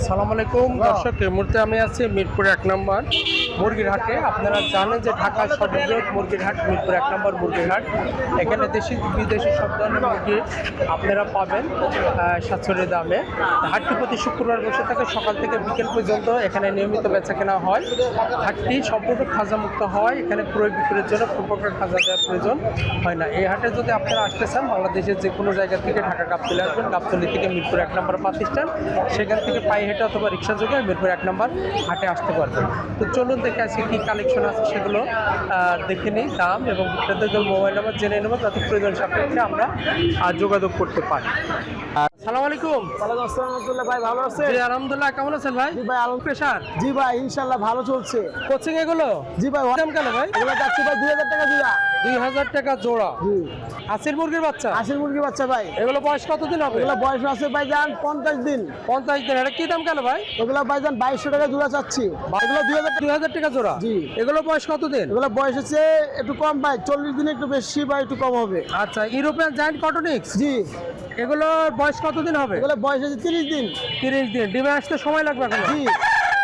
আসসালামু আলাইকুম দর্শক, এই মুহূর্তে আমি আছি মিরপুর 1 নম্বর মুরগির হাটে। আপনারা জানেন যে ঢাকার সর্ববৃহৎ মুরগির হাট মিরপুর 1 নম্বর মুরগির হাট। এখানে দেশি বিদেশি সব ধরনের মুরগি আপনারা পাবেন সাশ্রয়ী দামে। হাটটি প্রতি শুক্রবার বসে থাকে সকাল থেকে বিকেল পর্যন্ত। এখানে নিয়মিত বেচা কেনা হয়। হাটটি সম্পূর্ণ খাজামুক্ত হয়। এখানে ক্রয় বিক্রয়ের জন্য কোনো প্রকার খাজা দেওয়ার প্রয়োজন হয় না। এই হাটে যদি আপনারা আসতে চান, বাংলাদেশের যে কোনো জায়গা থেকে ঢাকা গাবতলী আসবেন, গাবতলী থেকে মিরপুর 1 নম্বর বাস স্ট্যান্ড, সেখান থেকে পায়ে হেঁটে অথবা রিক্সা যোগে মিরপুর 1 নম্বর হাটে আসতে পারবেন। তো চলুন দেখে আজকে কী কালেকশন আছে সেগুলো দেখে নিই, দাম এবং বিক্রেতাদের মোবাইল নাম্বার জেনে নেব, যাতে প্রয়োজন সাপেক্ষে আমরা যোগাযোগ করতে পারি। আসসালামু আলাইকুম। ওয়ালাইকুম আসসালাম রাহমাতুল্লাহ। ভাই ভালো আছেন? জি আলহামদুলিল্লাহ, কেমন আছেন ভাই? জি ভাই আলম প্রেশার? জি ভাই ইনশাআল্লাহ ভালো চলছে। কোচিং এগুলো? জি ভাই দাম কেন ভাই? এগুলো যাচ্ছে ভাই 2000 টাকা জোড়া। 2000 টাকা জোড়া। জি হাসির মুরগির বাচ্চা? হাসির মুরগি বাচ্চা ভাই। এগুলো বয়স কতদিন হবে? এগুলো বয়স আছে ভাইজান 50 দিন। 50 দিন। এটা কি দাম কেন ভাই? এগুলো ভাইজান 2200 টাকা জোড়া চাচ্ছি। এগুলো 2000 টাকা জোড়া। জি। এগুলো বয়স কতদিন? এগুলো বয়স হচ্ছে একটু কম ভাই, 40 দিন একটু বেশি বা একটু কম হবে। আচ্ছা, ইউরোপিয়ান জায়ান্ট কটনিক্স, জি এগুলো বয়স কতদিন হবে? এগুলো বয়স আছে 30 দিন। 30 দিন। ডিমে আসতে সময় লাগবে এখন? জি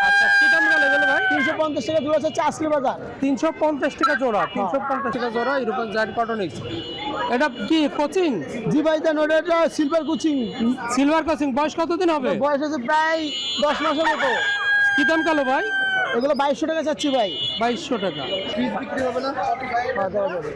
আচ্ছা, কি দাম গেল এগুলো ভাই? 350 টাকা জোড়া চাচ্ছি আজকে বাজার। 350 টাকা জোড়া। 350 টাকা জোড়া ইউরোপিয়ান জায়ান্ট কটনিক্স। এটা কি কোচিং? জি ভাইজান ওটা সিলভার কোচিং। Silver coaching. বয়স কতদিন হবে? বয়স আছে প্রায় 10 মাসের মতো। কি দাম গেল ভাই? এগুলো 2200 টাকা চাচ্ছি ভাই। 2200 টাকা। বিক্রি হবে না?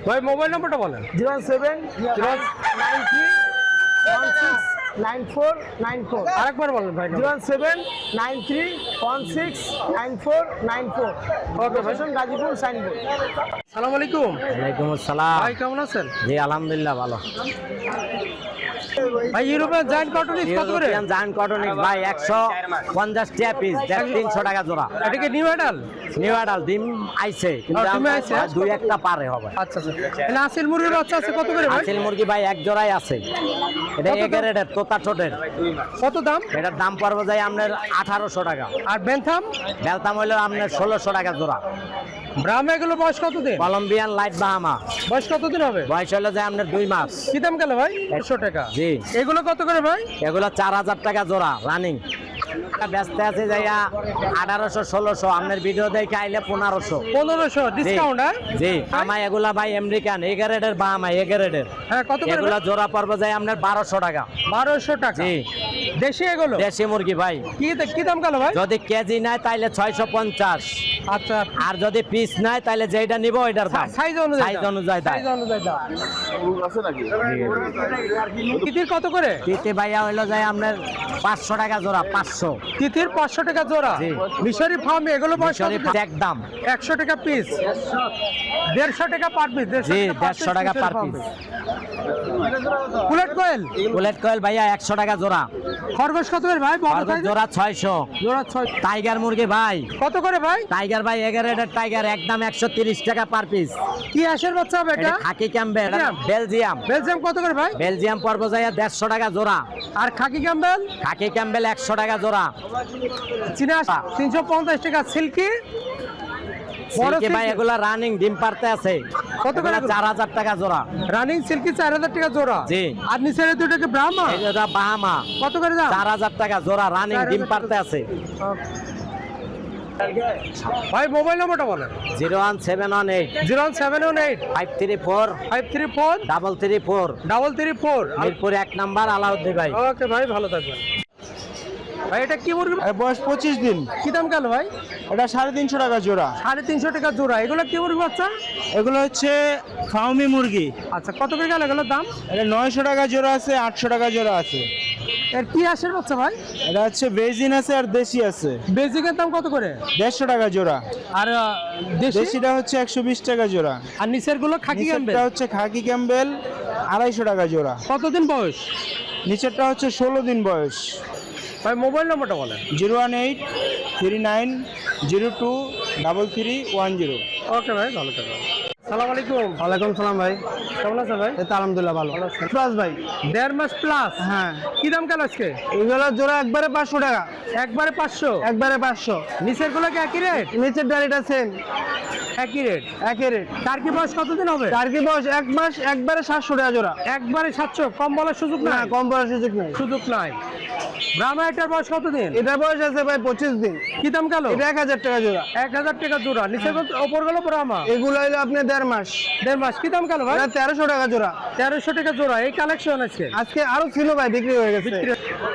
ভাই মোবাইল নাম্বারটা বলেন। 07931699494। আরেকবার বলেন ভাই। 07931699494। ওকে ভাই। গাজীপুর সাইনবোর্ড। আসসালামু আলাইকুম। ওয়ালাইকুম আসসালাম। ভাই কেমন আছেন? জি আলহামদুলিল্লাহ ভালো। ভাই ইউরোপিয়ান জায়ান্ট কটনিক্স কত করে? ইউরোপিয়ান জায়ান্ট কটনিক্স ভাই 150 টাকা পিস, 300 টাকা জোড়া। এটা কি নিউ অ্যাডাল? নিউ অ্যাডাল ডিম আইছে, কিন্তু ডিমে আইছে? দুই একটা পারে হবে। আচ্ছা আচ্ছা। এটা আসিল মুরগির বাচ্চা আছে কত করে ভাই? আসিল মুরগি ভাই এক জোড়াই আছে। এটা কত দাম? এগারেটের তোতা ছোটের। কত দাম? এটার দাম পড়বে যায় আপনার 1800 টাকা। আর বেনথাম? বেলতাম হইলো আপনার 1600 টাকা জোড়া। ব্রাহ্মা এগুলো বয়স কতদিন? কলম্বিয়ান লাইট বাহামা বয়স কতদিন হবে? বয়স হলো যায় আপনার 2 মাস। কি দাম গেল ভাই? 100 টাকা। জি। এগুলো কত করে ভাই? এগুলো 4000 টাকা জোড়া রানিং। ব্যস্ত আছে যাইয়া 1800 1600, আপনার ভিডিও দেখে আইলে 1500। 1500 ডিসকাউন্ট? হ্যাঁ জি। আমার এগুলা ভাই আমেরিকান এগারেটের বাহামা এগারেটের। হ্যাঁ, কত করে? এগুলা জোড়া পড়বে যায় আপনার 1200 টাকা। 1200 টাকা। জি। দেশি এগুলো? দেশি মুরগি ভাই। কি দাম গেল ভাই? যদি কেজি নেয় তাইলে 650। আচ্ছা। আর যদি পিস নেয় তাইলে যেটা নিব ওইটার দাম সাইজ অনুযায়ী? সাইজ অনুযায়ী দাম। সাইজ অনুযায়ী দাম। তিতির কত করে? তিতে ভাইয়া হইলো যায় আপনার 500 টাকা জোড়া। 500। তিতির 500 টাকা জোড়া। জি। মিশরি ফার্মে এগুলো বয়স কত? একদম 100 টাকা পিস। 150 টাকা পার পিস। জি 150 টাকা পার পিস। বুলেট কোয়েল? বুলেট কয়েল ভাইয়া 100 টাকা জোড়া। খরগোশ কত করে ভাই? বড় খরগোশ size? জোড়া 600। জোড়া 6। টাইগার মুরগি ভাই কত করে ভাই? টাইগার ভাই এগারেটের টাইগার একদম 130 টাকা পার পিস। কি আসের বাচ্চা হবে এটা? এটা খাকি ক্যাম্বেল বেলজিয়াম। বেলজিয়াম কত করে ভাই? বেলজিয়াম পর্ব যায় 150 টাকা জোড়া। আর খাকি ক্যাম্বেল? খাকি ক্যাম্বেল 100 টাকা জোড়া। চীনা 350 টাকা। সিল্কি? বড় সিল্কি ভাই সিল্কি? এগুলা রানিং ডিম পারতে আছে। কত করে এগুলা 4000 টাকা জোড়া। রানিং সিল্কি 4000 টাকা জোড়া। জি। আর নিচের দুটোকে ব্রাহ্মা? এটা বাহামা কত করে দাম? 4000 টাকা জোড়া রানিং ডিম পারতে আছে। ভাই মোবাইল নাম্বারটা বলেন। 01718 01718 534 534 334। 334। মিরপুর 1 নাম্বার আলাউদ্দিন ভাই। ওকে ভাই, ভালো থাকবেন ভাই। এটা কি মুরগি? বয়স 25 দিন। কি দাম গেল ভাই? এটা 350 টাকা জোড়া। 350 টাকা জোড়া। এগুলো কি মুরগি বাচ্চা? এগুলো হচ্ছে ফাউমি মুরগি। আচ্ছা, কত করে গেল এগুলোর দাম? এটা 900 টাকা জোড়া আছে, 800 টাকা জোড়া আছে। এর কি আসের বাচ্চা ভাই? এটা হচ্ছে বেজিন আছে আর দেশি আছে। বেজিকের দাম কত করে? 150 টাকা জোড়া। আর দেশি? দেশিটা হচ্ছে 120 টাকা জোড়া। আর নিচের গুলো খাকি ক্যাম্বেল? নিচেরটা হচ্ছে খাকি ক্যাম্বেল 250 টাকা জোড়া। কতদিন বয়স? নিচেরটা হচ্ছে 16 দিন বয়স। ভাই মোবাইল নাম্বারটা বলেন। 01839023310। ওকে ভাই, ভালো থাকবেন। সালাম আলাইকুম। ওয়ালাইকুম সালাম ভাই। কেমন আছেন ভাই? এই তো আলহামদুলিল্লাহ ভালো। ভালো আছেন? প্লাস ভাই। 1.5 মাস প্লাস? হ্যাঁ। কি দাম গেল আজকে? এগুলো জোড়া একবারে 500 টাকা। একবারে 500? একবারে 500। নিচের গুলো কি একই রেট? নিচের ডালিটা সেম। একই রেট। একই রেট। টার্কি বয়স কতদিন হবে? টার্কি বয়স 1 মাস, একবারে 700 টাকা জোড়া। একবারে 700, কম বলার সুযোগ না, নাই? কম করার সুযোগ নেই। সুযোগ নাই। ব্রাহ্মা এটার বয়স কতদিন? এটার বয়স আছে ভাই 25 দিন। কি দাম গেল? এটা 1000 টাকা জোড়া। 1000 টাকা জোড়া। নিচে ওপর গেল ব্রাহ্মা এগুলো হলো আপনি 1.5 মাস। 1.5 মাস। কি দাম গেল ভাই? এটা 1300 টাকা জোড়া। 1300 টাকা জোড়া। এই কালেকশন আছে আজকে আরো ছিল ভাই, বিক্রি হয়ে গেছে।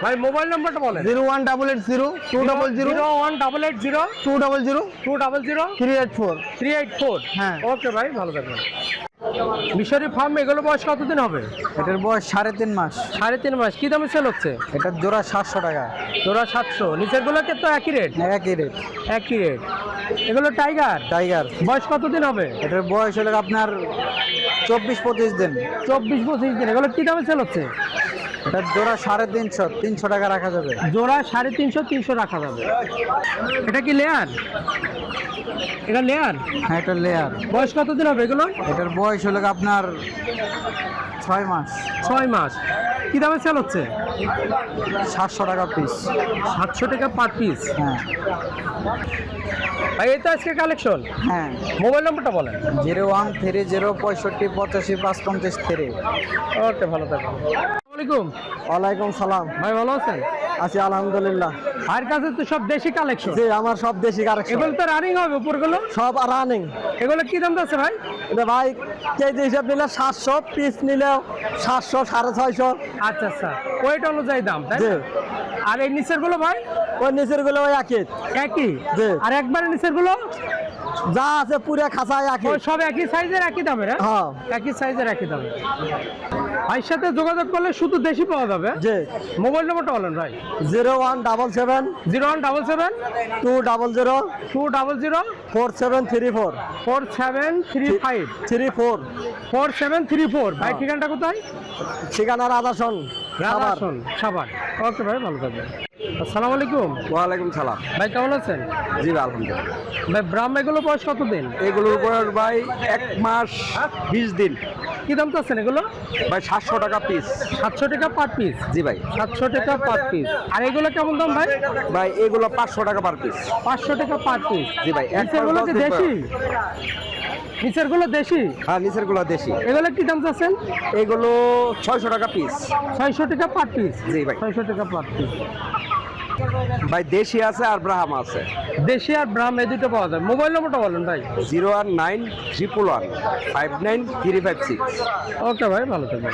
ভাই মোবাইল নাম্বারটা বলেন। 01880 200 01880 200 200 384। 384। হ্যাঁ। ওকে ভাই, ভালো থাকবেন। মিশরি ফার্ম এগুলো বয়স কতদিন হবে? এটার বয়স 3.5 মাস। 3.5 মাস। কি দামে সেল হচ্ছে? এটার জোড়া 700 টাকা। জোড়া 700। নিচের গুলোকে তো একই রেট? একই রেট। একই রেট। এগুলো টাইগার। টাইগার। বয়স কতদিন হবে? এটার বয়স হলো আপনার 24-25 দিন। 24-25 দিন। এগুলো কি দামে সেল হচ্ছে? এটার জোড়া 350, 300 টাকা রাখা যাবে। জোড়া 350, 300 রাখা যাবে। এটা কি লেয়ার? এটা লেয়ার? হ্যাঁ, এটা লেয়ার। বয়স কতদিন হবে এগুলো? এটার বয়স হলো আপনার 6 মাস। 6 মাস। কি দামে সেল হচ্ছে? 700 টাকা পিস। 700 টাকা পার পিস। হ্যাঁ। ভাই এই তো আজকে কালেকশন। হ্যাঁ। মোবাইল নাম্বারটা বলেন। 013 065 85 553। ওকে, ভালো থাকবেন। আসসালামু আলাইকুম। ওয়ালাইকুম সালাম। ভাই ভালো আছেন? আছি আলহামদুলিল্লাহ। ভাইয়ের কাছে তো সব দেশি কালেকশন। জি, আমার সব দেশি কালেকশন। এগুলো তো রানিং হবে উপরগুলো? সব রানিং। এগুলো কি দাম আছে ভাই? এটা ভাই কেজি হিসাব নিলে 700, পিস নিলেও 700, 650। আচ্ছা আচ্ছা, ওয়েট অনুযায়ী দাম, তাই জি। না? আর এই নিচের গুলো ভাই? ওই নিচের গুলো ওই একই। একই? জি। আর একবারে নিচের গুলো? যা আছে পুরো খাঁচায় একই। ও, সব একই সাইজের, একই দামের? হ্যাঁ। একই সাইজের, একই দামের। ভাইয়ের সাথে যোগাযোগ করলে শুধু দেশি পাওয়া যাবে? জি। মোবাইল নাম্বারটা বলেন ভাই। 0177 0177 200 200 4734 4735 34। 4734। ভাই হ্যাঁ। ঠিকানাটা কোথায়? ঠিকানা রাধাসন। রাধাসন, সাভার। ওকে ভাই, ভালো থাকবেন। আসসালামু আলাইকুম। ওয়ালাইকুম সালাম। ভাই কেমন আছেন? জি আলহামদুলিল্লাহ। ভাই ব্রাহ্মা এগুলো বয়স কতদিন? এগুলোর বয়স ভাই 1 মাস 20 দিন। কি দাম চাচ্ছেন এগুলো? ভাই 700 টাকা পিস। 700 টাকা পার পিস? জি ভাই। 700 টাকা পার পিস। আর এগুলো কেমন দাম ভাই? ভাই এগুলো 500 টাকা পার পিস। 500 টাকা পার পিস। জি ভাই। নিচের গুলো কি দেশি? নিচের গুলো দেশি? হ্যাঁ, নিচের গুলো দেশি। এগুলো কি দাম চাচ্ছেন? এগুলো 600 টাকা পিস। 600 টাকা পার পিস? জি ভাই। 600 টাকা পার পিস। ভাই দেশি আছে আর ব্রাহ্মা আছে। দেশি আর ব্রাহ্মা এই দুটো পাওয়া যায়। মোবাইল নাম্বারটা বলেন ভাই। 019 111 59 356। ওকে ভাই, ভালো থাকবেন।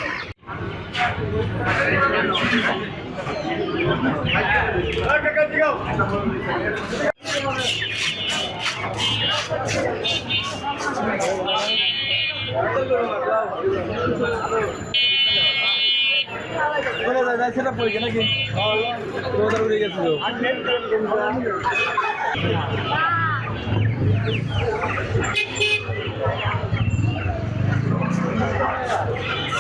সেটা পড়ে নাকি? উড়ে গেছিল।